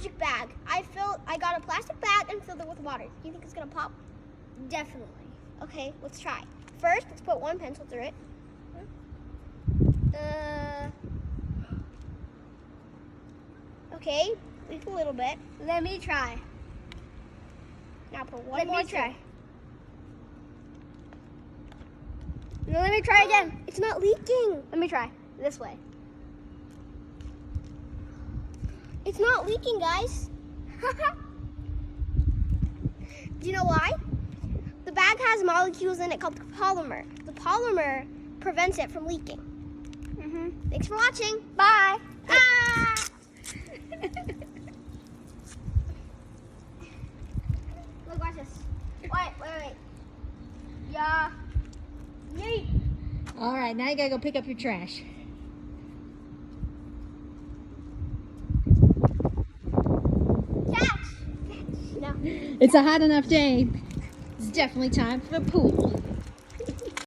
plastic bag. I got a plastic bag and filled it with water. Do you think it's gonna pop? Definitely. Okay, let's try. First, let's put one pencil through it. Okay, leave a little bit. Let me try. Now put one Let more me try. No, let me try again. It's not leaking. Let me try. This way. It's not leaking, guys. Do you know why? The bag has molecules in it called polymer. The polymer prevents it from leaking. Thanks for watching. Bye. Ah! Look, watch this. Wait. Yeah. Yeet. All right, now you gotta go pick up your trash. Catch. No. It's a hot enough day. It's definitely time for the pool.